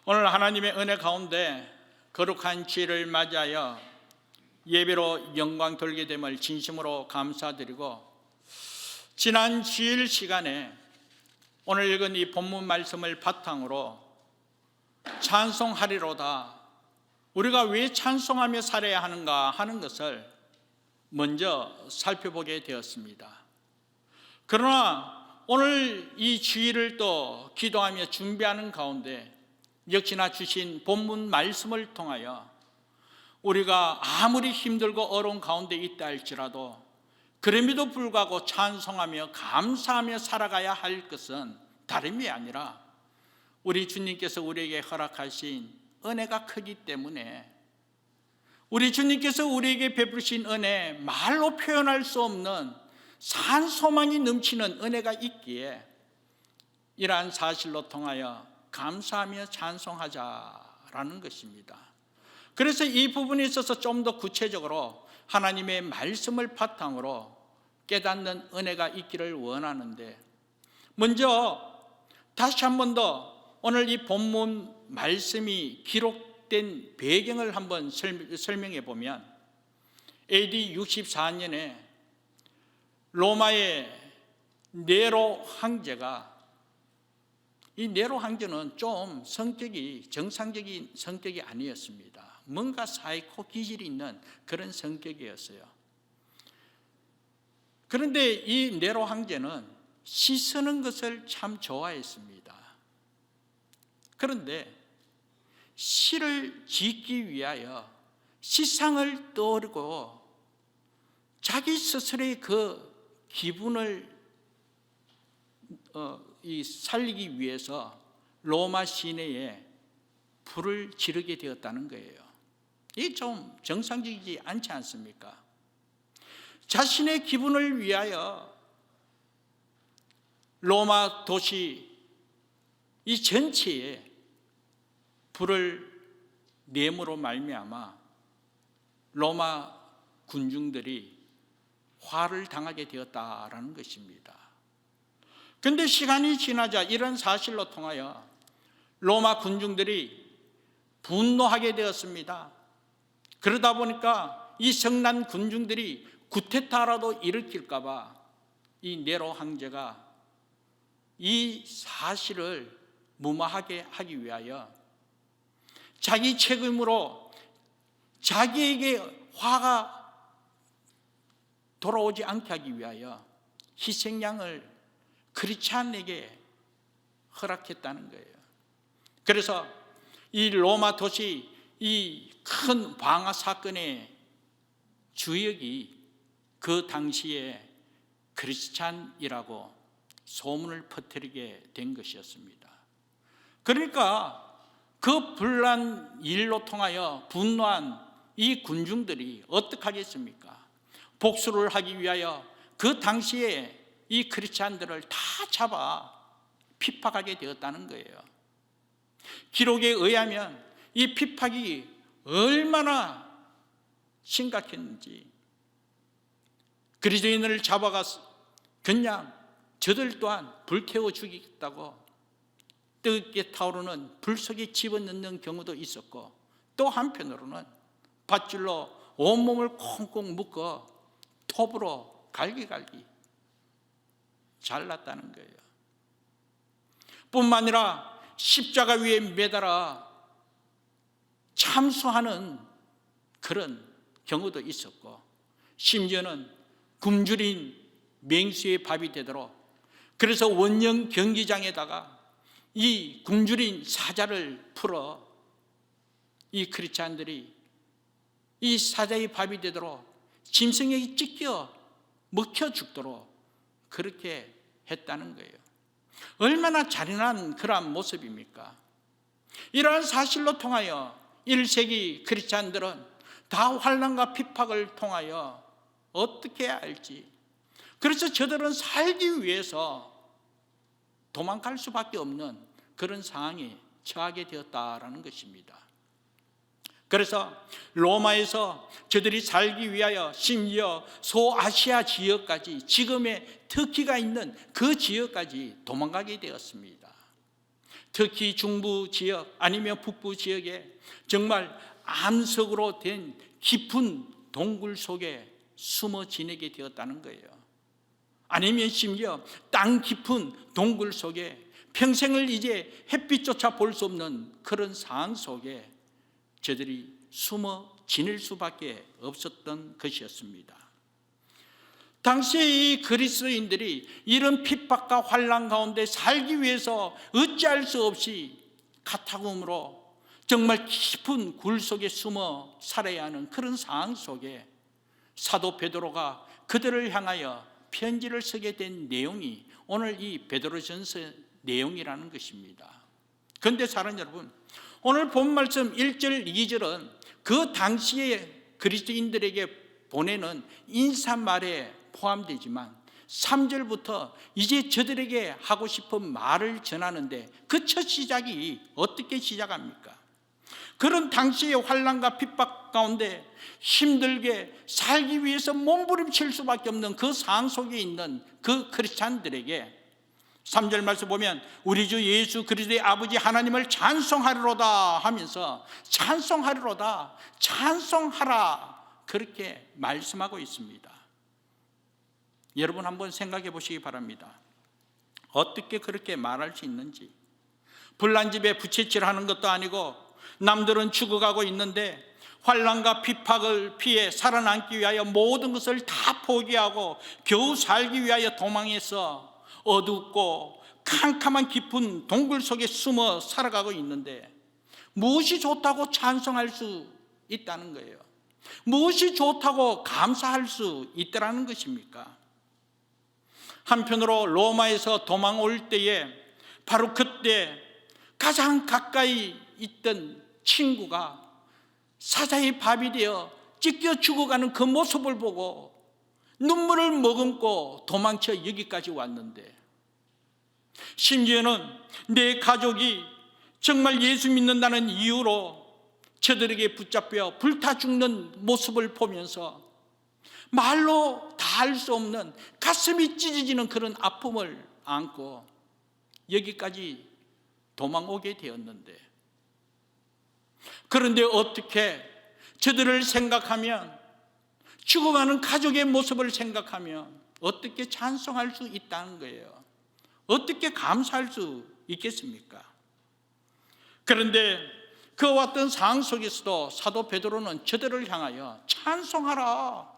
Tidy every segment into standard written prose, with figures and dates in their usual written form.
오늘 하나님의 은혜 가운데 거룩한 주일을 맞이하여 예배로 영광 돌게 됨을 진심으로 감사드리고, 지난 주일 시간에 오늘 읽은 이 본문 말씀을 바탕으로 찬송하리로다, 우리가 왜 찬송하며 살아야 하는가 하는 것을 먼저 살펴보게 되었습니다. 그러나 오늘 이 주일을 또 기도하며 준비하는 가운데 역시나 주신 본문 말씀을 통하여 우리가 아무리 힘들고 어려운 가운데 있다 할지라도 그럼에도 불구하고 찬송하며 감사하며 살아가야 할 것은 다름이 아니라 우리 주님께서 우리에게 허락하신 은혜가 크기 때문에, 우리 주님께서 우리에게 베푸신 은혜, 말로 표현할 수 없는 산소망이 넘치는 은혜가 있기에 이러한 사실로 통하여 감사하며 찬송하자라는 것입니다. 그래서 이 부분에 있어서 좀 더 구체적으로 하나님의 말씀을 바탕으로 깨닫는 은혜가 있기를 원하는데, 먼저 다시 한 번 더 오늘 이 본문 말씀이 기록된 배경을 한번 설명해 보면, AD 64년에 로마의 네로 황제가, 이 네로 황제는 좀 성격이 정상적인 성격이 아니었습니다. 뭔가 사이코 기질이 있는 그런 성격이었어요. 그런데 이 네로 황제는 시 쓰는 것을 참 좋아했습니다. 그런데 시를 짓기 위하여 시상을 떠오르고 자기 스스로의 그 기분을 살리기 위해서 로마 시내에 불을 지르게 되었다는 거예요. 이게 좀 정상적이지 않지 않습니까? 자신의 기분을 위하여 로마 도시 이 전체에 불을 내므로 말미암아 로마 군중들이 화를 당하게 되었다라는 것입니다. 그런데 시간이 지나자 이런 사실로 통하여 로마 군중들이 분노하게 되었습니다. 그러다 보니까 이 성난 군중들이 구테타라도 일으킬까 봐 이 네로 황제가 이 사실을 무마하게 하기 위하여 자기 책임으로 자기에게 화가 돌아오지 않게 하기 위하여 희생양을 크리스찬에게 허락했다는 거예요. 그래서 이 로마 도시 이 큰 방화 사건의 주역이 그 당시에 크리스찬이라고 소문을 퍼뜨리게 된 것이었습니다. 그러니까 그 불난 일로 통하여 분노한 이 군중들이 어떻게 하겠습니까? 복수를 하기 위하여 그 당시에 이 크리스찬들을 다 잡아 핍박하게 되었다는 거예요. 기록에 의하면 이 핍박이 얼마나 심각했는지, 그리스도인을 잡아가서 그냥 저들 또한 불태워 죽이겠다고 뜨겁게 타오르는 불 속에 집어넣는 경우도 있었고, 또 한편으로는 밧줄로 온몸을 콩콩 묶어 톱으로 갈기갈기 잘랐다는 거예요. 뿐만 아니라 십자가 위에 매달아 참수하는 그런 경우도 있었고, 심지어는 굶주린 맹수의 밥이 되도록, 그래서 원형 경기장에다가 이 굶주린 사자를 풀어 이 크리스찬들이 이 사자의 밥이 되도록 짐승에게 찢겨 먹혀 죽도록 그렇게 했다는 거예요. 얼마나 잔인한 그러한 모습입니까? 이러한 사실로 통하여 1세기 크리스찬들은 다 환난과 핍박을 통하여 어떻게 해야 할지, 그래서 저들은 살기 위해서 도망갈 수밖에 없는 그런 상황에 처하게 되었다라는 것입니다. 그래서 로마에서 저들이 살기 위하여 심지어 소아시아 지역까지, 지금의 터키가 있는 그 지역까지 도망가게 되었습니다. 특히 중부 지역 아니면 북부 지역에 정말 암석으로 된 깊은 동굴 속에 숨어 지내게 되었다는 거예요. 아니면 심지어 땅 깊은 동굴 속에 평생을 이제 햇빛조차 볼 수 없는 그런 상황 속에 저들이 숨어 지낼 수밖에 없었던 것이었습니다. 당시 이 그리스도인들이 이런 핍박과 환난 가운데 살기 위해서 어찌할 수 없이 카타콤으로 정말 깊은 굴 속에 숨어 살아야 하는 그런 상황 속에 사도 베드로가 그들을 향하여 편지를 쓰게 된 내용이 오늘 이 베드로전서 내용이라는 것입니다. 그런데 사랑하는 여러분, 오늘 본 말씀 1절 2절은 그 당시에 그리스도인들에게 보내는 인사말에 포함되지만 3절부터 이제 저들에게 하고 싶은 말을 전하는데 그 첫 시작이 어떻게 시작합니까? 그런 당시의 환난과 핍박 가운데 힘들게 살기 위해서 몸부림칠 수밖에 없는 그 상황 속에 있는 그 크리스찬들에게 3절 말씀 보면 우리 주 예수 그리스도의 아버지 하나님을 찬송하리로다 하면서 찬송하리로다, 찬송하라 그렇게 말씀하고 있습니다. 여러분 한번 생각해 보시기 바랍니다. 어떻게 그렇게 말할 수 있는지. 불난 집에 부채질하는 것도 아니고 남들은 죽어가고 있는데 환난과 핍박을 피해 살아남기 위하여 모든 것을 다 포기하고 겨우 살기 위하여 도망해서 어둡고 캄캄한 깊은 동굴 속에 숨어 살아가고 있는데 무엇이 좋다고 찬송할 수 있다는 거예요? 무엇이 좋다고 감사할 수 있다는 것입니까? 한편으로 로마에서 도망 올 때에 바로 그때 가장 가까이 있던 친구가 사자의 밥이 되어 찢겨 죽어가는 그 모습을 보고 눈물을 머금고 도망쳐 여기까지 왔는데, 심지어는 내 가족이 정말 예수 믿는다는 이유로 저들에게 붙잡혀 불타 죽는 모습을 보면서 말로 다 할 수 없는 가슴이 찢어지는 그런 아픔을 안고 여기까지 도망오게 되었는데, 그런데 어떻게 저들을 생각하면, 죽어가는 가족의 모습을 생각하면 어떻게 찬송할 수 있다는 거예요? 어떻게 감사할 수 있겠습니까? 그런데 그와 같은 상황 속에서도 사도 베드로는 저들을 향하여 찬송하라,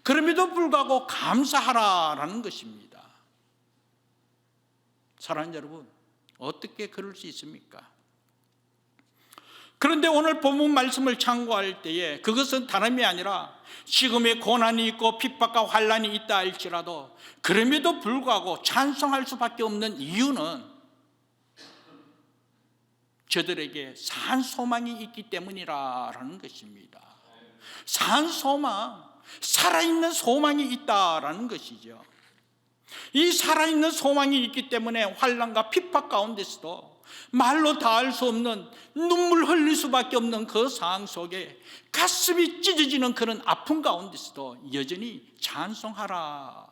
그럼에도 불구하고 감사하라라는 것입니다. 사랑하는 여러분, 어떻게 그럴 수 있습니까? 그런데 오늘 본문 말씀을 참고할 때에 그것은 다름이 아니라 지금의 고난이 있고 핍박과 환난이 있다 할지라도 그럼에도 불구하고 찬송할 수밖에 없는 이유는 저들에게 산 소망이 있기 때문이라는 것입니다. 산 소망, 살아있는 소망이 있다라는 것이죠. 이 살아있는 소망이 있기 때문에 환난과 핍박 가운데서도 말로 다 할 수 없는 눈물 흘릴 수밖에 없는 그 상황 속에 가슴이 찢어지는 그런 아픔 가운데서도 여전히 찬송하라,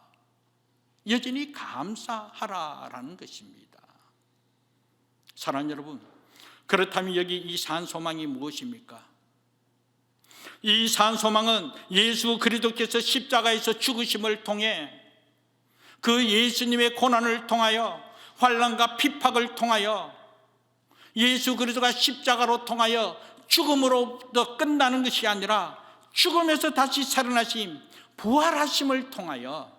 여전히 감사하라라는 것입니다. 사랑하는 여러분, 그렇다면 여기 이 산소망이 무엇입니까? 이 산소망은 예수 그리스도께서 십자가에서 죽으심을 통해 그 예수님의 고난을 통하여 환난과 핍박을 통하여 예수 그리스도가 십자가로 통하여 죽음으로부터 끝나는 것이 아니라 죽음에서 다시 살아나심, 부활하심을 통하여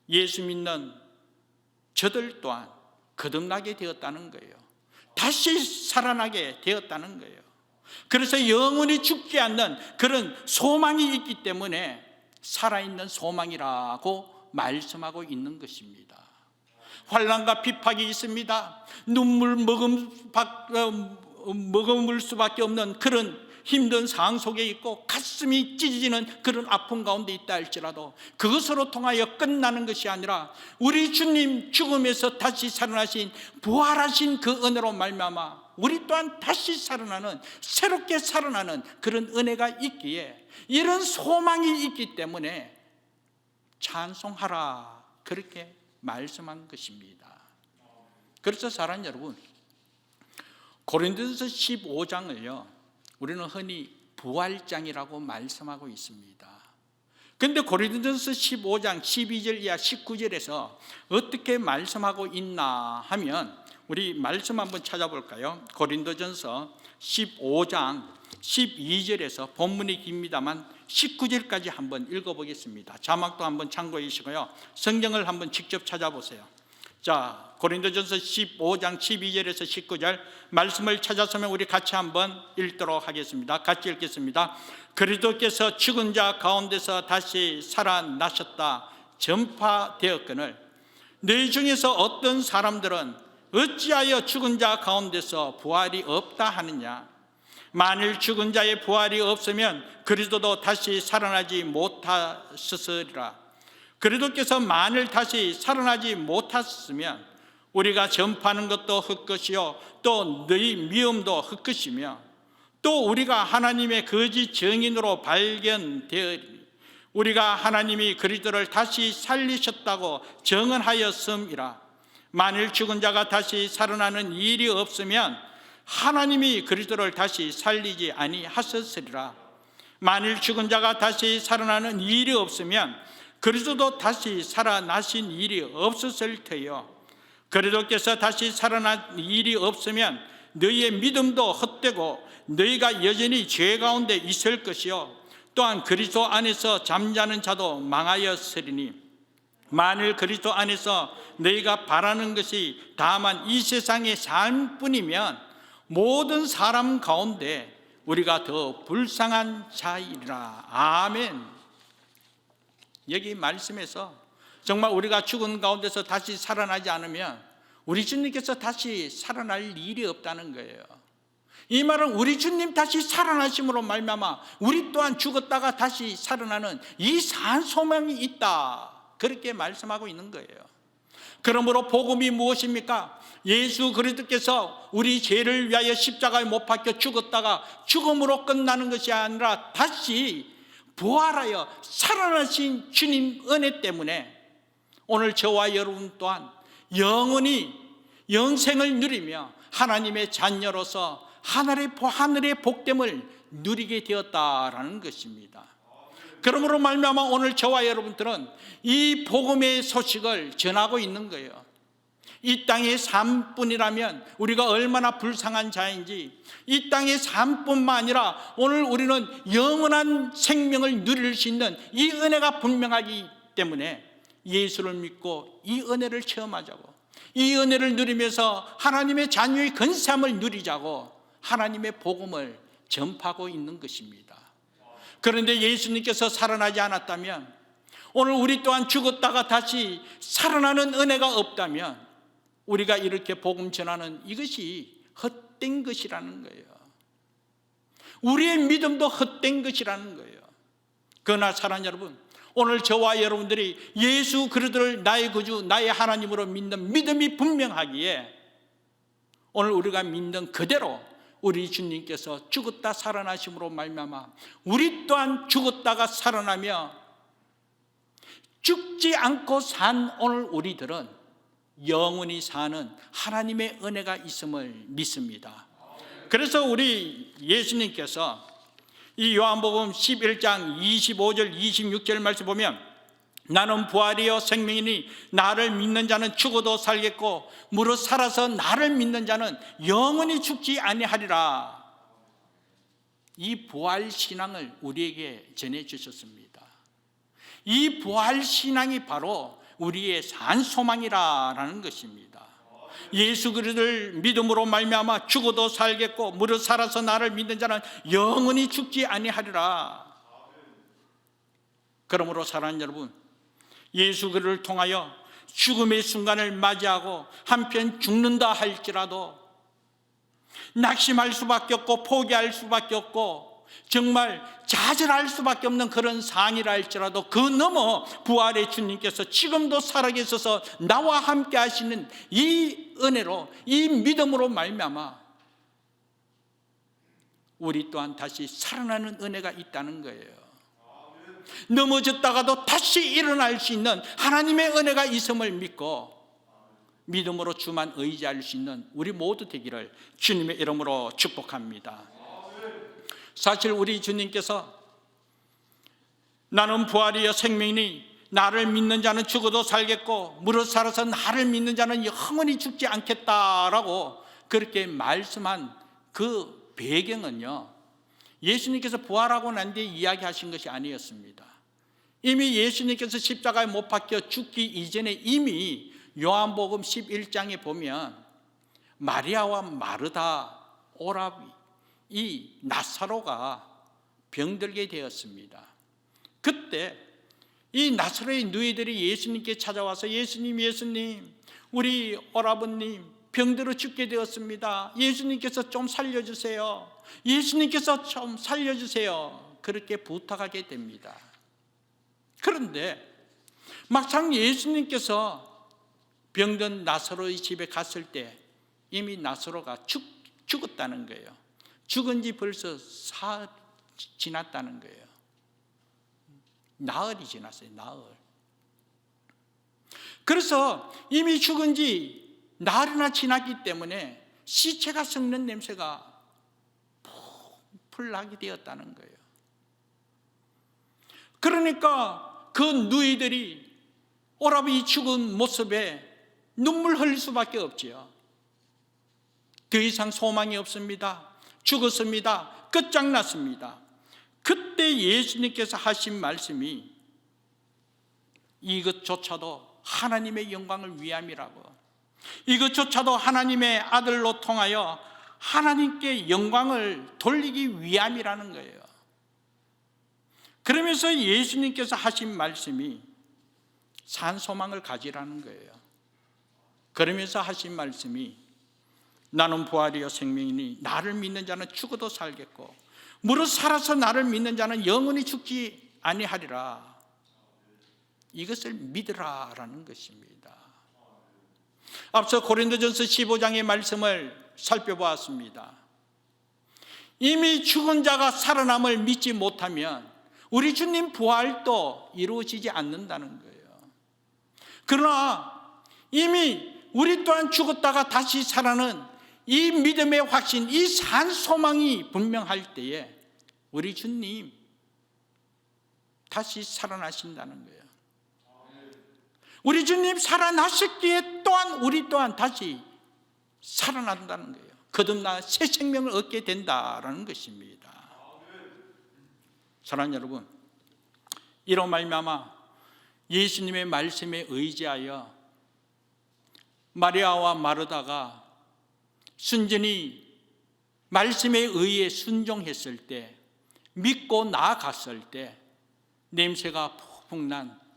예수 믿는 저들 또한 거듭나게 되었다는 거예요. 다시 살아나게 되었다는 거예요. 그래서 영원히 죽지 않는 그런 소망이 있기 때문에 살아있는 소망이라고 말씀하고 있는 것입니다. 환난과 핍박이 있습니다. 눈물 머금을 수밖에 없는 그런 힘든 상황 속에 있고 가슴이 찢어지는 그런 아픔 가운데 있다 할지라도 그것으로 통하여 끝나는 것이 아니라 우리 주님 죽음에서 다시 살아나신 부활하신 그 은혜로 말미암아 우리 또한 다시 살아나는, 새롭게 살아나는 그런 은혜가 있기에 이런 소망이 있기 때문에 찬송하라 그렇게 말씀한 것입니다. 그래서 사랑하는 여러분, 고린도전서 15장을요 우리는 흔히 부활장이라고 말씀하고 있습니다. 그런데 고린도전서 15장 12절 이하 19절에서 어떻게 말씀하고 있나 하면 우리 말씀 한번 찾아볼까요? 고린도전서 15장 12절에서 본문이 깁니다만 19절까지 한번 읽어보겠습니다. 자막도 한번 참고해 주시고요, 성경을 한번 직접 찾아보세요. 자, 고린도전서 15장 12절에서 19절 말씀을 찾았으면 우리 같이 한번 읽도록 하겠습니다. 같이 읽겠습니다. 그리스도께서 죽은 자 가운데서 다시 살아나셨다 전파되었거늘 너희 중에서 어떤 사람들은 어찌하여 죽은 자 가운데서 부활이 없다 하느냐. 만일 죽은 자의 부활이 없으면 그리스도도 다시 살아나지 못하셨으리라. 그리스도께서 만일 다시 살아나지 못하셨으면 우리가 전파하는 것도 헛것이요 또 너희 미움도 헛것이며 또 우리가 하나님의 거짓 증인으로 발견되으리. 우리가 하나님이 그리스도를 다시 살리셨다고 증언하였음이라. 만일 죽은 자가 다시 살아나는 일이 없으면 하나님이 그리스도를 다시 살리지 아니하셨으리라. 만일 죽은 자가 다시 살아나는 일이 없으면 그리스도도 다시 살아나신 일이 없었을 터요. 그리스도께서 다시 살아난 일이 없으면 너희의 믿음도 헛되고 너희가 여전히 죄 가운데 있을 것이요 또한 그리스도 안에서 잠자는 자도 망하였으리니 만일 그리스도 안에서 너희가 바라는 것이 다만 이 세상의 삶뿐이면 모든 사람 가운데 우리가 더 불쌍한 자이라. 아멘. 여기 말씀에서 정말 우리가 죽은 가운데서 다시 살아나지 않으면 우리 주님께서 다시 살아날 일이 없다는 거예요. 이 말은 우리 주님 다시 살아나심으로 말미암아 우리 또한 죽었다가 다시 살아나는 이 산 소망이 있다, 그렇게 말씀하고 있는 거예요. 그러므로 복음이 무엇입니까? 예수 그리스도께서 우리 죄를 위하여 십자가에 못 박혀 죽었다가 죽음으로 끝나는 것이 아니라 다시 부활하여 살아나신 주님 은혜 때문에 오늘 저와 여러분 또한 영원히 영생을 누리며 하나님의 자녀로서 하늘의 복됨을 누리게 되었다라는 것입니다. 그러므로 말미암아 오늘 저와 여러분들은 이 복음의 소식을 전하고 있는 거예요. 이 땅의 삶뿐이라면 우리가 얼마나 불쌍한 자인지, 이 땅의 삶뿐만 아니라 오늘 우리는 영원한 생명을 누릴 수 있는 이 은혜가 분명하기 때문에 예수를 믿고 이 은혜를 체험하자고, 이 은혜를 누리면서 하나님의 자녀의 근사함을 누리자고 하나님의 복음을 전파하고 있는 것입니다. 그런데 예수님께서 살아나지 않았다면, 오늘 우리 또한 죽었다가 다시 살아나는 은혜가 없다면 우리가 이렇게 복음 전하는 이것이 헛된 것이라는 거예요. 우리의 믿음도 헛된 것이라는 거예요. 그러나 사랑하는 여러분, 오늘 저와 여러분들이 예수 그리스도를 나의 구주, 나의 하나님으로 믿는 믿음이 분명하기에 오늘 우리가 믿는 그대로 우리 주님께서 죽었다 살아나심으로 말미암아 우리 또한 죽었다가 살아나며 죽지 않고 산 오늘 우리들은 영원히 사는 하나님의 은혜가 있음을 믿습니다. 그래서 우리 예수님께서 이 요한복음 11장 25절 26절 말씀 보면 나는 부활이요 생명이니 나를 믿는 자는 죽어도 살겠고 무릇 살아서 나를 믿는 자는 영원히 죽지 아니하리라. 이 부활 신앙을 우리에게 전해 주셨습니다. 이 부활 신앙이 바로 우리의 산 소망이라는 것입니다. 예수 그리스도를 믿음으로 말미암아 죽어도 살겠고 무릇 살아서 나를 믿는 자는 영원히 죽지 아니하리라. 그러므로 사랑하는 여러분, 예수 그리스도를 통하여 죽음의 순간을 맞이하고 한편 죽는다 할지라도 낙심할 수밖에 없고 포기할 수밖에 없고 정말 좌절할 수밖에 없는 그런 상이라 할지라도 그 넘어 부활의 주님께서 지금도 살아계셔서 나와 함께 하시는 이 은혜로, 이 믿음으로 말미암아 우리 또한 다시 살아나는 은혜가 있다는 거예요. 넘어졌다가도 다시 일어날 수 있는 하나님의 은혜가 있음을 믿고 믿음으로 주만 의지할 수 있는 우리 모두 되기를 주님의 이름으로 축복합니다. 사실 우리 주님께서 나는 부활이요 생명이니 나를 믿는 자는 죽어도 살겠고 무릇 살아서 나를 믿는 자는 영원히 죽지 않겠다라고 그렇게 말씀한 그 배경은요, 예수님께서 부활하고 난 뒤에 이야기하신 것이 아니었습니다. 이미 예수님께서 십자가에 못 박혀 죽기 이전에 이미 요한복음 11장에 보면 마리아와 마르다, 오라비, 이 나사로가 병들게 되었습니다. 그때 이 나사로의 누이들이 예수님께 찾아와서 예수님, 우리 오라버님 병들어 죽게 되었습니다. 예수님께서 좀 살려주세요. 예수님께서 좀 살려주세요. 그렇게 부탁하게 됩니다. 그런데 막상 예수님께서 병든 나사로의 집에 갔을 때 이미 나사로가 죽었다는 거예요. 죽은 지 벌써 사흘 지났다는 거예요. 나흘이 지났어요. 나흘. 그래서 이미 죽은 지 나흘이나 지났기 때문에 시체가 썩는 냄새가 풀풀 나게 되었다는 거예요. 그러니까 그 누이들이 오라비 죽은 모습에 눈물 흘릴 수밖에 없지요. 더 이상 소망이 없습니다. 죽었습니다. 끝장났습니다. 그때 예수님께서 하신 말씀이 이것조차도 하나님의 영광을 위함이라고, 이것조차도 하나님의 아들로 통하여 하나님께 영광을 돌리기 위함이라는 거예요. 그러면서 예수님께서 하신 말씀이 산소망을 가지라는 거예요. 그러면서 하신 말씀이 나는 부활이요 생명이니 나를 믿는 자는 죽어도 살겠고 무릇 살아서 나를 믿는 자는 영원히 죽지 아니하리라. 이것을 믿으라라는 것입니다. 앞서 고린도전서 15장의 말씀을 살펴보았습니다. 이미 죽은 자가 살아남을 믿지 못하면 우리 주님 부활도 이루어지지 않는다는 거예요. 그러나 이미 우리 또한 죽었다가 다시 살아나는 이 믿음의 확신, 이 산 소망이 분명할 때에 우리 주님 다시 살아나신다는 거예요. 우리 주님 살아나셨기에 또한 우리 또한 다시 살아난다는 거예요. 거듭나 새 생명을 얻게 된다라는 것입니다. 사랑하는 여러분, 이로 말미암아 예수님의 말씀에 의지하여 마리아와 마르다가 순전히 말씀에 의해 순종했을 때, 믿고 나아갔을 때 냄새가 푹푹 난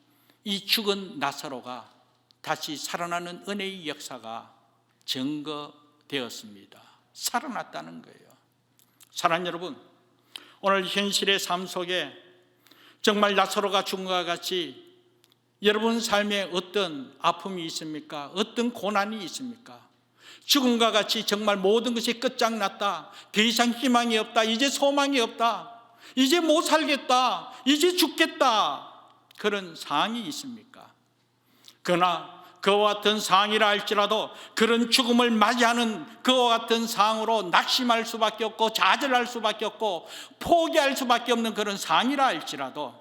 이 죽은 나사로가 다시 살아나는 은혜의 역사가 증거되었습니다. 살아났다는 거예요. 사랑하는 여러분, 오늘 현실의 삶 속에 정말 나사로가 죽은 것과 같이 여러분 삶에 어떤 아픔이 있습니까? 어떤 고난이 있습니까? 죽음과 같이 정말 모든 것이 끝장났다, 더 이상 희망이 없다, 이제 소망이 없다, 이제 못 살겠다, 이제 죽겠다, 그런 상황이 있습니까? 그러나 그와 같은 상황이라 할지라도 그런 죽음을 맞이하는 그와 같은 상황으로 낙심할 수밖에 없고 좌절할 수밖에 없고 포기할 수밖에 없는 그런 상황이라 할지라도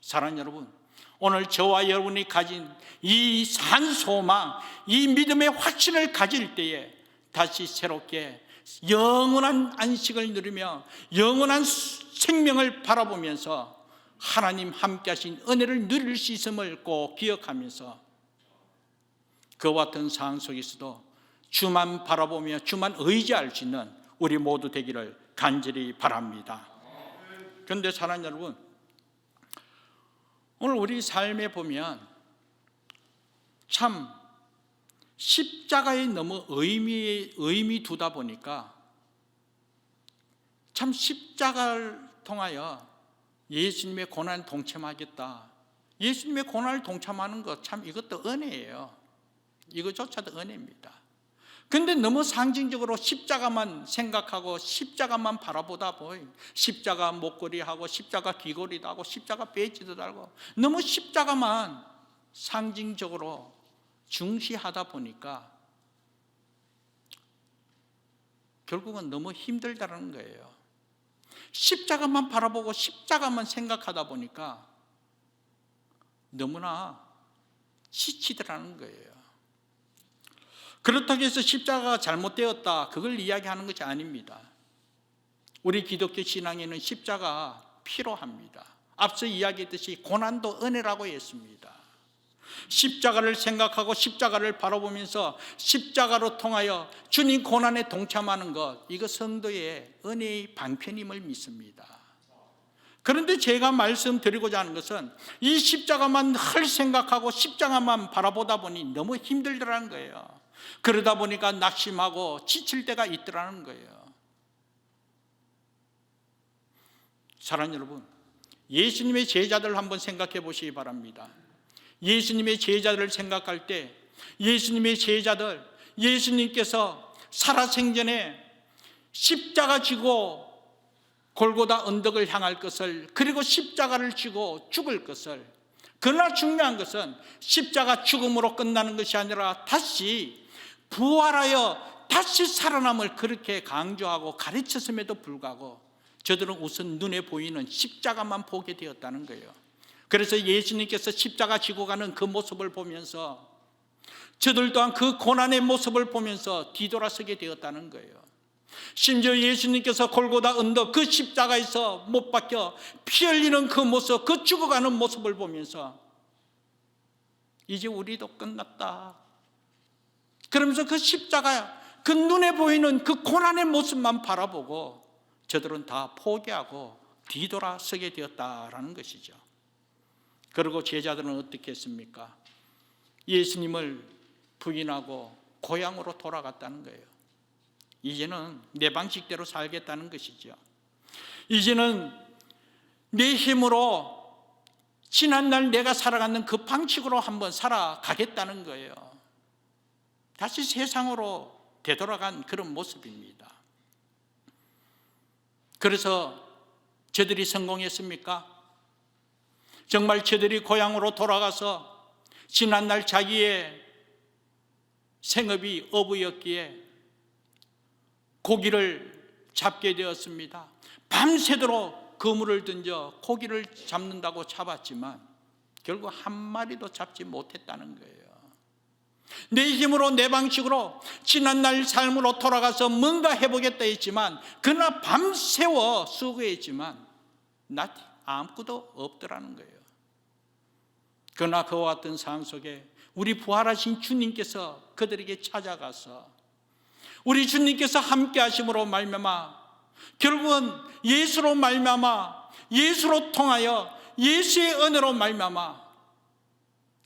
사랑하는 여러분, 오늘 저와 여러분이 가진 이 산소망, 이 믿음의 확신을 가질 때에 다시 새롭게 영원한 안식을 누리며 영원한 생명을 바라보면서 하나님 함께 하신 은혜를 누릴 수 있음을 꼭 기억하면서 그와 같은 상황 속에서도 주만 바라보며 주만 의지할 수 있는 우리 모두 되기를 간절히 바랍니다. 그런데 사랑하는 여러분, 오늘 우리 삶에 보면 참 십자가에 너무 의미 두다 보니까 참 십자가를 통하여 예수님의 고난을 동참하겠다, 예수님의 고난을 동참하는 것 참 이것도 은혜예요. 이것조차도 은혜입니다. 그런데 너무 상징적으로 십자가만 생각하고 십자가만 바라보다 보니 십자가 목걸이하고 십자가 귀걸이도 하고 십자가 배지도 달고 너무 십자가만 상징적으로 중시하다 보니까 결국은 너무 힘들다는 거예요. 십자가만 바라보고 십자가만 생각하다 보니까 너무나 지치더라는 거예요. 그렇다고 해서 십자가가 잘못되었다, 그걸 이야기하는 것이 아닙니다. 우리 기독교 신앙에는 십자가가 필요합니다. 앞서 이야기했듯이 고난도 은혜라고 했습니다. 십자가를 생각하고 십자가를 바라보면서 십자가로 통하여 주님 고난에 동참하는 것, 이거 성도의 은혜의 방편임을 믿습니다. 그런데 제가 말씀드리고자 하는 것은 이 십자가만 늘 생각하고 십자가만 바라보다 보니 너무 힘들더라는 거예요. 그러다 보니까 낙심하고 지칠 때가 있더라는 거예요. 사랑하는 여러분, 예수님의 제자들 한번 생각해 보시기 바랍니다. 예수님의 제자들을 생각할 때 예수님의 제자들, 예수님께서 살아생전에 십자가 지고 골고다 언덕을 향할 것을, 그리고 십자가를 지고 죽을 것을, 그러나 중요한 것은 십자가 죽음으로 끝나는 것이 아니라 다시 부활하여 다시 살아남을 그렇게 강조하고 가르쳤음에도 불구하고 저들은 우선 눈에 보이는 십자가만 보게 되었다는 거예요. 그래서 예수님께서 십자가 지고 가는 그 모습을 보면서 저들 또한 그 고난의 모습을 보면서 뒤돌아서게 되었다는 거예요. 심지어 예수님께서 골고다 언덕 그 십자가에서 못 박혀 피 흘리는 그 모습, 그 죽어가는 모습을 보면서 이제 우리도 끝났다, 그러면서 그 십자가, 그 눈에 보이는 그 고난의 모습만 바라보고 저들은 다 포기하고 뒤돌아서게 되었다라는 것이죠. 그리고 제자들은 어떻게 했습니까? 예수님을 부인하고 고향으로 돌아갔다는 거예요. 이제는 내 방식대로 살겠다는 것이죠. 이제는 내 힘으로 지난날 내가 살아가는 그 방식으로 한번 살아가겠다는 거예요. 다시 세상으로 되돌아간 그런 모습입니다. 그래서 저들이 성공했습니까? 정말 저들이 고향으로 돌아가서 지난날 자기의 생업이 어부였기에 고기를 잡게 되었습니다. 밤새도록 그물을 던져 고기를 잡는다고 잡았지만 결국 한 마리도 잡지 못했다는 거예요. 내 힘으로 내 방식으로 지난날 삶으로 돌아가서 뭔가 해보겠다 했지만 그러나 밤새워 수고했지만 아무것도 없더라는 거예요. 그러나 그와 같은 상황 속에 우리 부활하신 주님께서 그들에게 찾아가서 우리 주님께서 함께 하심으로 말미암아 결국은 예수로 말미암아 예수로 통하여 예수의 은혜로 말미암아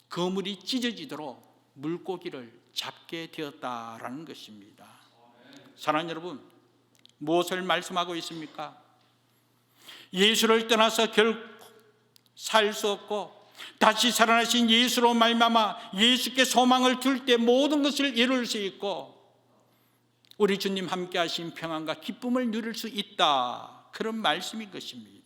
그물이 찢어지도록 물고기를 잡게 되었다라는 것입니다. 사랑하는 여러분, 무엇을 말씀하고 있습니까? 예수를 떠나서 결코 살 수 없고 다시 살아나신 예수로 말미암아 예수께 소망을 둘 때 모든 것을 이룰 수 있고 우리 주님 함께 하신 평안과 기쁨을 누릴 수 있다, 그런 말씀인 것입니다.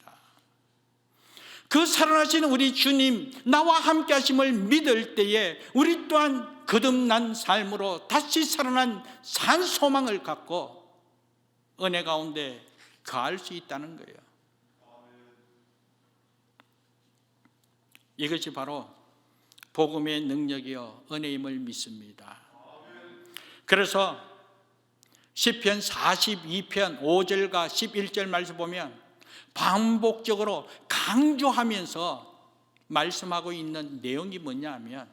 그 살아나신 우리 주님 나와 함께 하심을 믿을 때에 우리 또한 거듭난 삶으로 다시 살아난 산 소망을 갖고 은혜 가운데 거할 수 있다는 거예요. 이것이 바로 복음의 능력이요 은혜임을 믿습니다. 그래서 시편 42편 5절과 11절 말씀 보면 반복적으로 강조하면서 말씀하고 있는 내용이 뭐냐 하면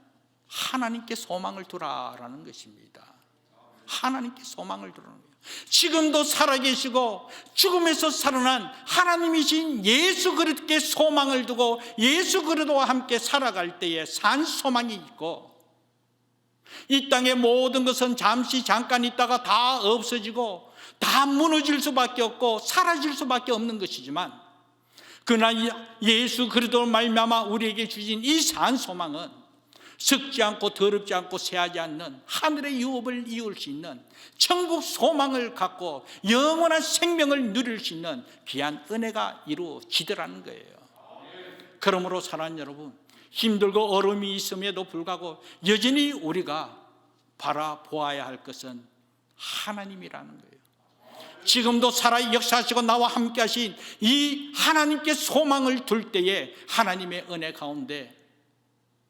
하나님께 소망을 두라라는 것입니다. 하나님께 소망을 두라는 거예요. 지금도 살아계시고 죽음에서 살아난 하나님이신 예수 그리스도께 소망을 두고 예수 그리스도와 함께 살아갈 때에 산 소망이 있고 이 땅의 모든 것은 잠시 잠깐 있다가 다 없어지고 다 무너질 수밖에 없고 사라질 수밖에 없는 것이지만 그러나 예수 그리스도로 말미암아 우리에게 주신 이 산 소망은 썩지 않고 더럽지 않고 쇠하지 않는 하늘의 유업을 이룰 수 있는 천국 소망을 갖고 영원한 생명을 누릴 수 있는 귀한 은혜가 이루어지더라는 거예요. 그러므로 사랑하는 여러분, 힘들고 어려움이 있음에도 불구하고 여전히 우리가 바라보아야 할 것은 하나님이라는 거예요. 지금도 살아 역사하시고 나와 함께 하신 이 하나님께 소망을 둘 때에 하나님의 은혜 가운데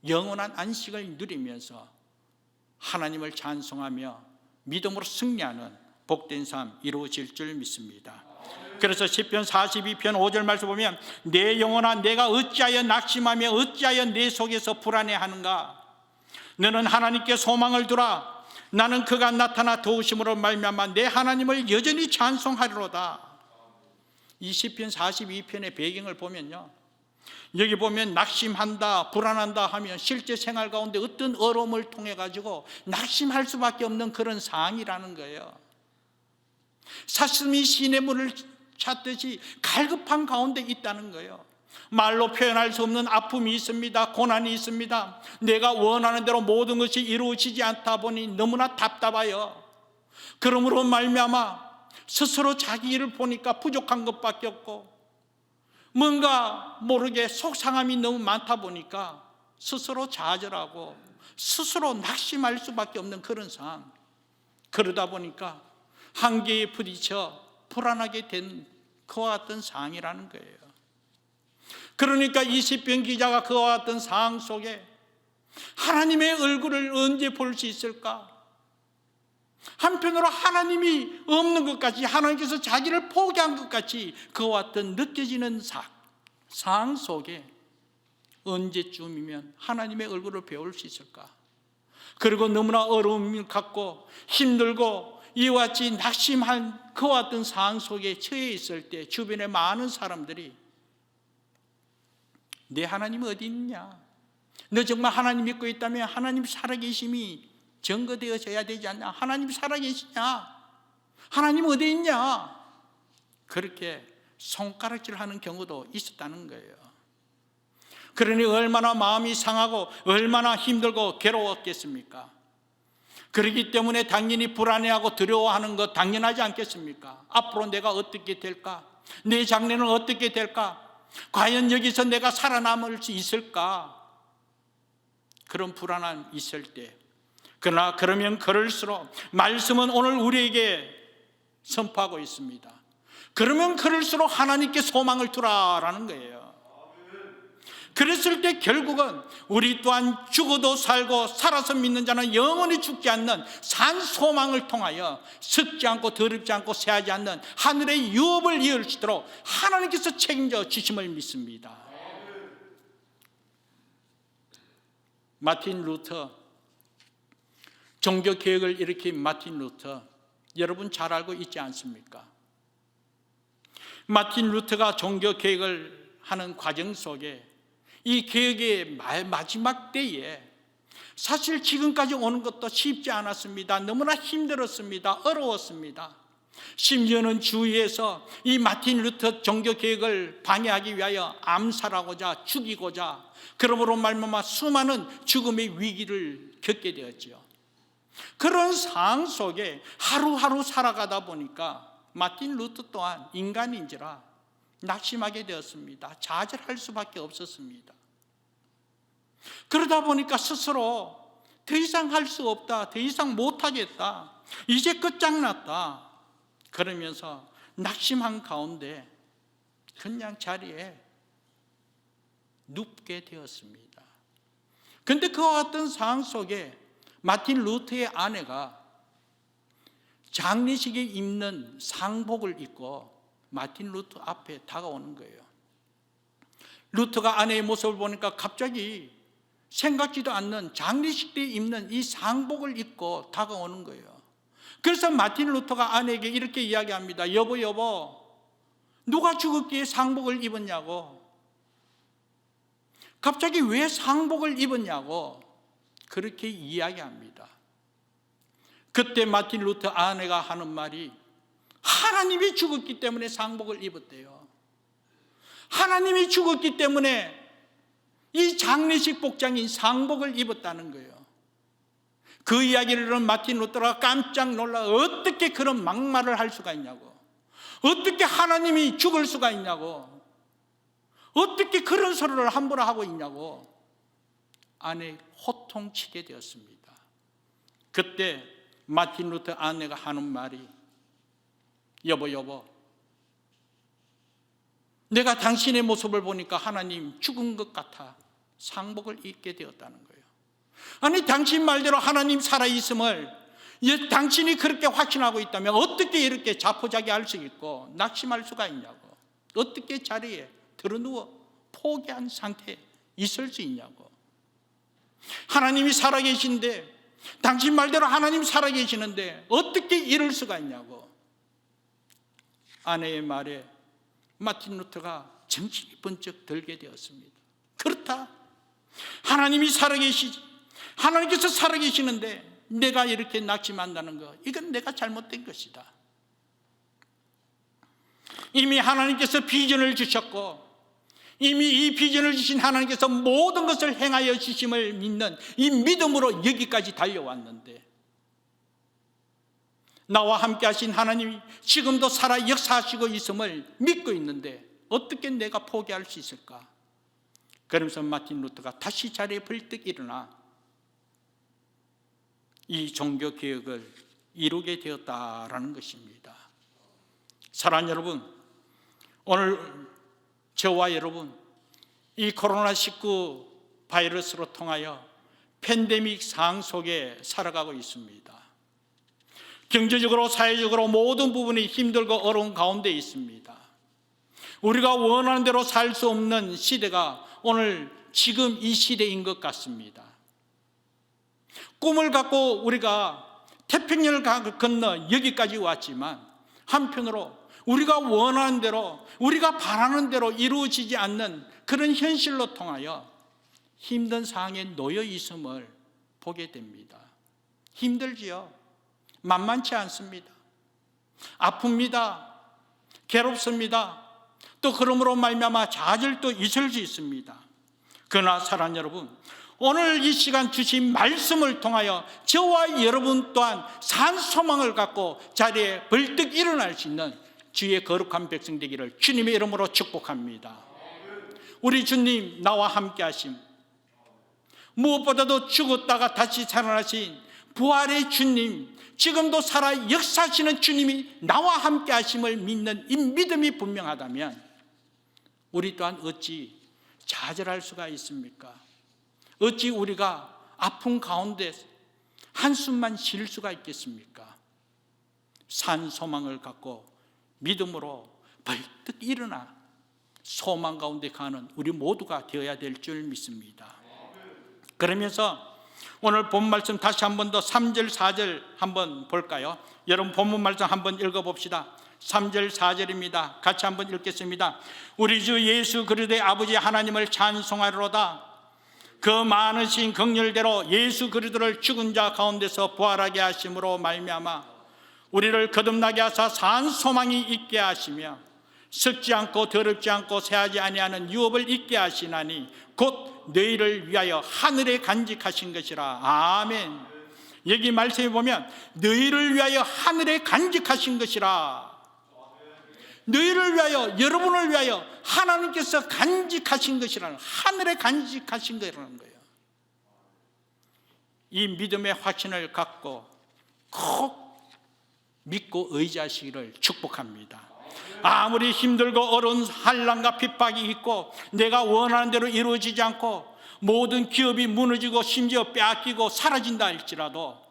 영원한 안식을 누리면서 하나님을 찬송하며 믿음으로 승리하는 복된 삶 이루어질 줄 믿습니다. 그래서 시편 42편 5절 말씀 보면 내 영혼아 내가 어찌하여 낙심하며 어찌하여 내 속에서 불안해하는가. 너는 하나님께 소망을 두라. 나는 그가 나타나 도우심으로 말미암아 내 하나님을 여전히 찬송하리로다. 이 시편 42편의 배경을 보면요, 여기 보면 낙심한다 불안한다 하면 실제 생활 가운데 어떤 어려움을 통해 가지고 낙심할 수밖에 없는 그런 상황이라는 거예요. 사슴이 시냇물을 찾듯이 갈급한 가운데 있다는 거예요. 말로 표현할 수 없는 아픔이 있습니다. 고난이 있습니다. 내가 원하는 대로 모든 것이 이루어지지 않다 보니 너무나 답답해요. 그러므로 말미암아 스스로 자기 일을 보니까 부족한 것밖에 없고 뭔가 모르게 속상함이 너무 많다 보니까 스스로 좌절하고 스스로 낙심할 수밖에 없는 그런 상황. 그러다 보니까 한계에 부딪혀 불안하게 된 그와 같은 상황이라는 거예요. 그러니까 이 시편 기자가 그와 같은 상황 속에 하나님의 얼굴을 언제 볼 수 있을까? 한편으로 하나님이 없는 것 같이, 하나님께서 자기를 포기한 것 같이 그와 같은 느껴지는 상황 속에 언제쯤이면 하나님의 얼굴을 배울 수 있을까? 그리고 너무나 어려움을 갖고 힘들고 이와 같이 낙심한 그와 같은 상황 속에 처해 있을 때 주변에 많은 사람들이 내 하나님 어디 있냐? 너 정말 하나님 믿고 있다면 하나님 살아계심이 증거되어져야 되지 않냐? 하나님 살아계시냐? 하나님 어디 있냐? 그렇게 손가락질하는 경우도 있었다는 거예요. 그러니 얼마나 마음이 상하고 얼마나 힘들고 괴로웠겠습니까? 그렇기 때문에 당연히 불안해하고 두려워하는 것 당연하지 않겠습니까? 앞으로 내가 어떻게 될까? 내 장래는 어떻게 될까? 과연 여기서 내가 살아남을 수 있을까? 그런 불안함이 있을 때, 그러나 그러면 그럴수록 말씀은 오늘 우리에게 선포하고 있습니다. 그러면 그럴수록 하나님께 소망을 두라라는 거예요. 그랬을 때 결국은 우리 또한 죽어도 살고 살아서 믿는 자는 영원히 죽지 않는 산 소망을 통하여 썩지 않고 더럽지 않고 새하지 않는 하늘의 유업을 이을 수 있도록 하나님께서 책임져 주심을 믿습니다. 마틴 루터, 종교개혁을 일으킨 마틴 루터, 여러분 잘 알고 있지 않습니까? 마틴 루터가 종교개혁을 하는 과정 속에 이 개혁의 마지막 때에 사실 지금까지 오는 것도 쉽지 않았습니다. 너무나 힘들었습니다. 어려웠습니다. 심지어는 주위에서 이 마틴 루터 종교개혁을 방해하기 위하여 암살하고자 죽이고자 그러므로 말미암아 수많은 죽음의 위기를 겪게 되었죠. 그런 상황 속에 하루하루 살아가다 보니까 마틴 루터 또한 인간인지라 낙심하게 되었습니다. 좌절할 수밖에 없었습니다. 그러다 보니까 스스로 더 이상 할 수 없다, 더 이상 못하겠다, 이제 끝장났다 그러면서 낙심한 가운데 그냥 자리에 눕게 되었습니다. 그런데 그와 같은 상황 속에 마틴 루터의 아내가 장례식에 입는 상복을 입고 마틴 루터 앞에 다가오는 거예요. 루터가 아내의 모습을 보니까 갑자기 생각지도 않는 장례식 때 입는 이 상복을 입고 다가오는 거예요. 그래서 마틴 루터가 아내에게 이렇게 이야기합니다. 여보, 누가 죽었기에 상복을 입었냐고, 갑자기 왜 상복을 입었냐고 그렇게 이야기합니다. 그때 마틴 루터 아내가 하는 말이 하나님이 죽었기 때문에 상복을 입었대요. 하나님이 죽었기 때문에 이 장례식 복장인 상복을 입었다는 거예요. 그 이야기를 들은 마틴 루터가 깜짝 놀라 어떻게 그런 막말을 할 수가 있냐고, 어떻게 하나님이 죽을 수가 있냐고, 어떻게 그런 소리를 함부로 하고 있냐고 아내 호통치게 되었습니다. 그때 마틴 루터 아내가 하는 말이, 여보, 내가 당신의 모습을 보니까 하나님 죽은 것 같아 상복을 입게 되었다는 거예요. 아니, 당신 말대로 하나님 살아있음을 당신이 그렇게 확신하고 있다면 어떻게 이렇게 자포자기할 수 있고 낙심할 수가 있냐고, 어떻게 자리에 드러누워 포기한 상태에 있을 수 있냐고. 하나님이 살아계신데, 당신 말대로 하나님 살아계시는데 어떻게 이럴 수가 있냐고. 아내의 말에 마틴 루터가 정신이 번쩍 들게 되었습니다. 그렇다, 하나님이 살아계시지, 하나님께서 살아계시는데 내가 이렇게 낙심한다는 것, 이건 내가 잘못된 것이다. 이미 하나님께서 비전을 주셨고, 이미 이 비전을 주신 하나님께서 모든 것을 행하여 주심을 믿는 이 믿음으로 여기까지 달려왔는데, 나와 함께 하신 하나님이 지금도 살아 역사하시고 있음을 믿고 있는데 어떻게 내가 포기할 수 있을까? 그러면서 마틴 루터가 다시 자리에 벌떡 일어나 이 종교개혁을 이루게 되었다라는 것입니다. 사랑하는 여러분, 오늘 저와 여러분, 이 코로나19 바이러스로 통하여 팬데믹 상황 속에 살아가고 있습니다. 경제적으로, 사회적으로 모든 부분이 힘들고 어려운 가운데 있습니다. 우리가 원하는 대로 살 수 없는 시대가 오늘 지금 이 시대인 것 같습니다. 꿈을 갖고 우리가 태평양을 건너 여기까지 왔지만, 한편으로 우리가 원하는 대로, 우리가 바라는 대로 이루어지지 않는 그런 현실로 통하여 힘든 상황에 놓여 있음을 보게 됩니다. 힘들지요. 만만치 않습니다. 아픕니다. 괴롭습니다. 또 그러므로 말미암아 좌절도 있을 수 있습니다. 그러나 사랑하는 여러분, 오늘 이 시간 주신 말씀을 통하여 저와 여러분 또한 산 소망을 갖고 자리에 벌떡 일어날 수 있는 주의 거룩한 백성 되기를 주님의 이름으로 축복합니다. 우리 주님 나와 함께 하심, 무엇보다도 죽었다가 다시 살아나신 부활의 주님, 지금도 살아 역사하시는 주님이 나와 함께 하심을 믿는 이 믿음이 분명하다면 우리 또한 어찌 좌절할 수가 있습니까? 어찌 우리가 아픔 가운데 한숨만 쉴 수가 있겠습니까? 산 소망을 갖고 믿음으로 벌떡 일어나 소망 가운데 가는 우리 모두가 되어야 될 줄 믿습니다. 그러면서 오늘 본 말씀 다시 한 번 더 3절 4절 한번 볼까요? 여러분 본문 말씀 한번 읽어봅시다. 3절 4절입니다. 같이 한번 읽겠습니다. 우리 주 예수 그리스도의 아버지 하나님을 찬송하리로다. 그 많으신 긍휼대로 예수 그리스도를 죽은 자 가운데서 부활하게 하심으로 말미암아 우리를 거듭나게 하사 산 소망이 있게 하시며 썩지 않고 더럽지 않고 새하지 아니하는 유업을 있게 하시나니 곧 너희를 위하여 하늘에 간직하신 것이라. 아멘. 여기 말씀에 보면 너희를 위하여 하늘에 간직하신 것이라. 너희를 위하여, 여러분을 위하여 하나님께서 간직하신 것이라는, 하늘에 간직하신 거라는 거예요. 이 믿음의 확신을 갖고 꼭 믿고 의지하시기를 축복합니다. 아무리 힘들고 어려운 환난과 핍박이 있고 내가 원하는 대로 이루어지지 않고 모든 기업이 무너지고 심지어 빼앗기고 사라진다 할지라도,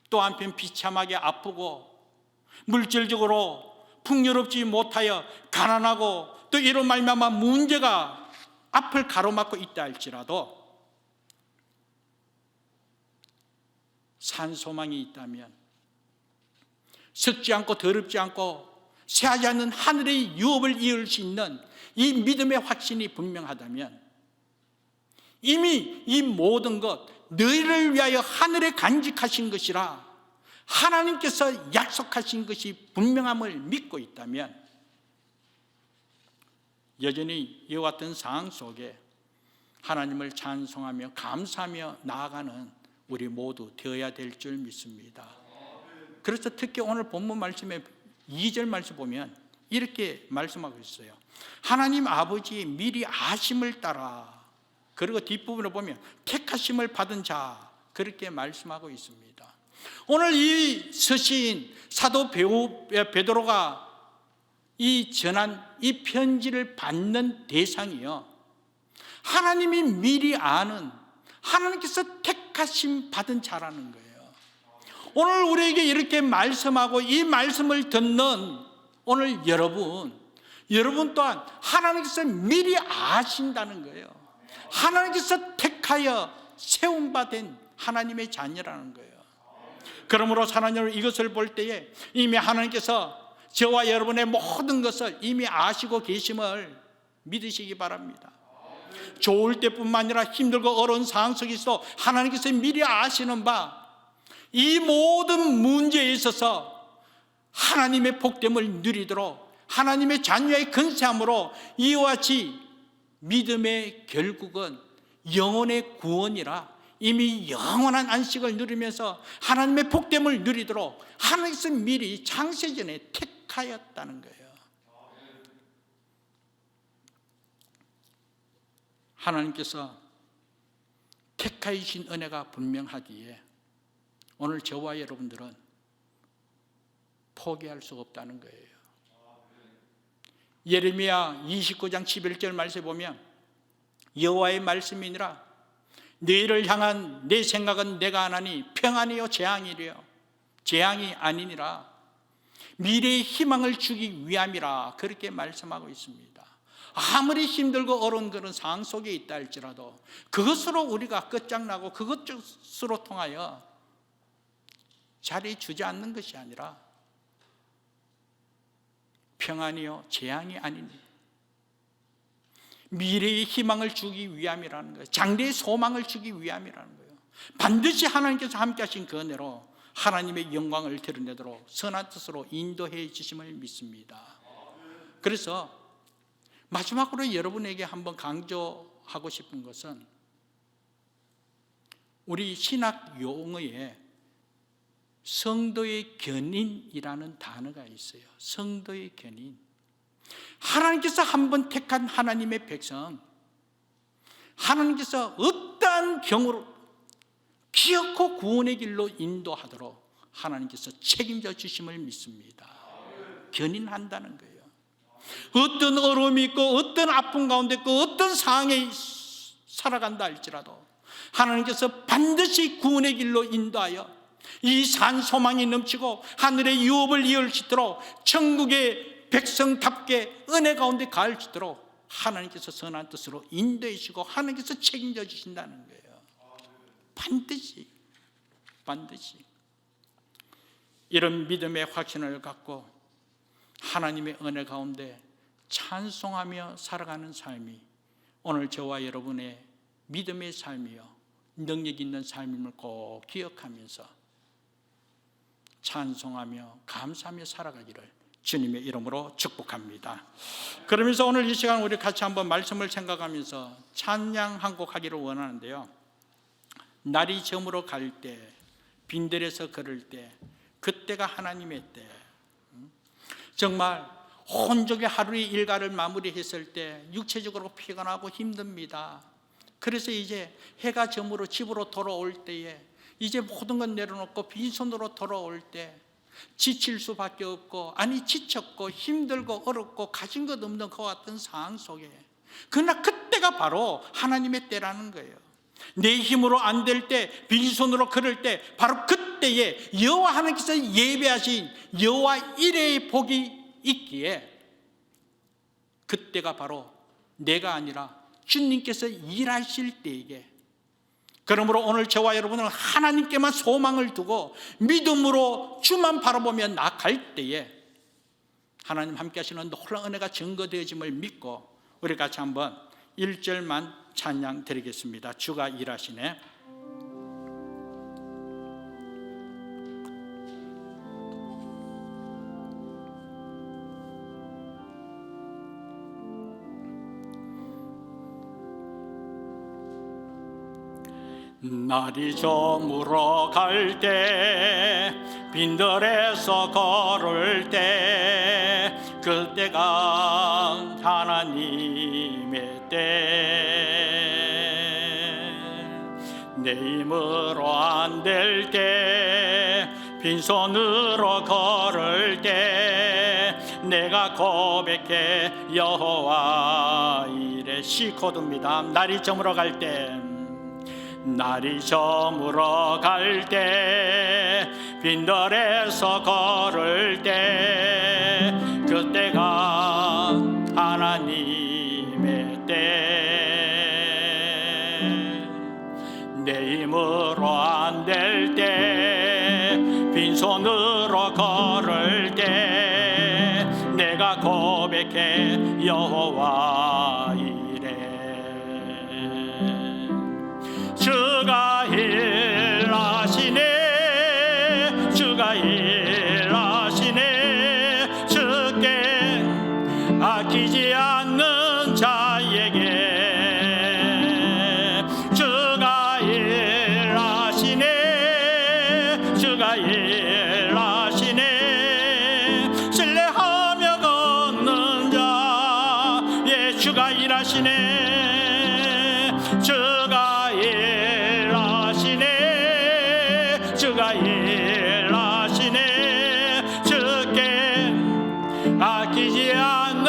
또 한편 비참하게 아프고 물질적으로 풍요롭지 못하여 가난하고 또 이런 말미암아 문제가 앞을 가로막고 있다 할지라도 산 소망이 있다면, 썩지 않고 더럽지 않고 새하지 않는 하늘의 유업을 이을 수 있는 이 믿음의 확신이 분명하다면 이미 이 모든 것 너희를 위하여 하늘에 간직하신 것이라 하나님께서 약속하신 것이 분명함을 믿고 있다면 여전히 이와 같은 상황 속에 하나님을 찬송하며 감사하며 나아가는 우리 모두 되어야 될 줄 믿습니다. 그래서 특히 오늘 본문 말씀에 2절 말씀 보면 이렇게 말씀하고 있어요. 하나님 아버지의 미리 아심을 따라 그리고 뒷부분에 보면 택하심을 받은 자, 그렇게 말씀하고 있습니다. 오늘 이 서시인 사도 베드로가 이 전한 이 편지를 받는 대상이요, 하나님이 미리 아는, 하나님께서 택하심 받은 자라는 거예요. 오늘 우리에게 이렇게 말씀하고 이 말씀을 듣는 오늘 여러분 또한 하나님께서 미리 아신다는 거예요. 하나님께서 택하여 세움받은 하나님의 자녀라는 거예요. 그러므로 하나님은 이것을 볼 때에 이미 하나님께서 저와 여러분의 모든 것을 이미 아시고 계심을 믿으시기 바랍니다. 좋을 때뿐만 아니라 힘들고 어려운 상황 속에서 하나님께서 미리 아시는 바, 이 모든 문제에 있어서 하나님의 복됨을 누리도록 하나님의 자녀의 근세함으로 이와 같이 믿음의 결국은 영혼의 구원이라 이미 영원한 안식을 누리면서 하나님의 복됨을 누리도록 하나님께서 미리 창세전에 택하였다는 거예요. 하나님께서 택하신 은혜가 분명하기에 오늘 저와 여러분들은 포기할 수 없다는 거예요. 예레미야 29장 11절 말씀에 보면 여호와의 말씀이니라 너희를 향한 내 생각은 내가 하나니 평안이요 재앙이래요. 재앙이 아니니라 미래의 희망을 주기 위함이라, 그렇게 말씀하고 있습니다. 아무리 힘들고 어려운 그런 상황 속에 있다 할지라도 그것으로 우리가 끝장나고 그것으로 통하여 자리 주지 않는 것이 아니라 평안이요 재앙이 아니니 미래의 희망을 주기 위함이라는 거예요. 장래의 소망을 주기 위함이라는 거예요. 반드시 하나님께서 함께 하신 그 은혜로 하나님의 영광을 드러내도록 선한 뜻으로 인도해 주심을 믿습니다. 그래서 마지막으로 여러분에게 한번 강조하고 싶은 것은 우리 신학 용어에 성도의 견인이라는 단어가 있어요. 성도의 견인. 하나님께서 한번 택한 하나님의 백성, 하나님께서 어떠한 경우로 기어코 구원의 길로 인도하도록 하나님께서 책임져 주심을 믿습니다. 견인한다는 거예요. 어떤 어려움이 있고 어떤 아픔 가운데 있고 어떤 상황에 살아간다 할지라도 하나님께서 반드시 구원의 길로 인도하여 이 산 소망이 넘치고 하늘의 유업을 이을 수 있도록 천국의 백성답게 은혜 가운데 갈 수 있도록 하나님께서 선한 뜻으로 인도해 주시고 하나님께서 책임져 주신다는 거예요. 반드시 이런 믿음의 확신을 갖고 하나님의 은혜 가운데 찬송하며 살아가는 삶이 오늘 저와 여러분의 믿음의 삶이요 능력 있는 삶임을 꼭 기억하면서 찬송하며 감사하며 살아가기를 주님의 이름으로 축복합니다. 그러면서 오늘 이 시간 우리 같이 한번 말씀을 생각하면서 찬양 한 곡 하기를 원하는데요, 날이 저물어 갈 때, 빈들에서 걸을 때, 그때가 하나님의 때, 정말 혼족의 하루의 일과를 마무리했을 때 육체적으로 피곤하고 힘듭니다. 그래서 이제 해가 저물어 집으로 돌아올 때에 이제 모든 건 내려놓고 빈손으로 돌아올 때 지칠 수밖에 없고, 아니 지쳤고 힘들고 어렵고 가진 것 없는 그 같은 상황 속에, 그러나 그때가 바로 하나님의 때라는 거예요. 내 힘으로 안 될 때, 빈손으로 걸을 때, 바로 그때에 여호와 하나님께서 예배하신 여호와 일의 복이 있기에 그때가 바로 내가 아니라 주님께서 일하실 때이게, 그러므로 오늘 저와 여러분은 하나님께만 소망을 두고 믿음으로 주만 바라보며 나아갈 때에 하나님 함께 하시는 놀라운 은혜가 증거되어짐을 믿고 우리 같이 한번 1절만 찬양 드리겠습니다. 주가 일하시네. 날이 저물어 갈 때, 빈들에서 걸을 때, 그때가 하나님의 때. 힘으로 안 될 때, 빈손으로 걸을 때 내가 고백해 여호와 이래. 시코드입니다. 날이 저물어 갈 때, 날이 저물어 갈 때, 빈들에서 걸을 때, 그때가 하나님의 때. 내 힘으로 안 될 때, 빈손으로 걸을 때 내가 고백해 여호와 이래. 주가 일하시네, 주가 일하시네. 주께 아끼지 않는 자에게 주가 일하시네, 주가 일하시네. 신뢰하며 걷는 자, 예, 주가 일하시네, 주가 일하시네, 주가 일하시네. 주께 아끼지 않는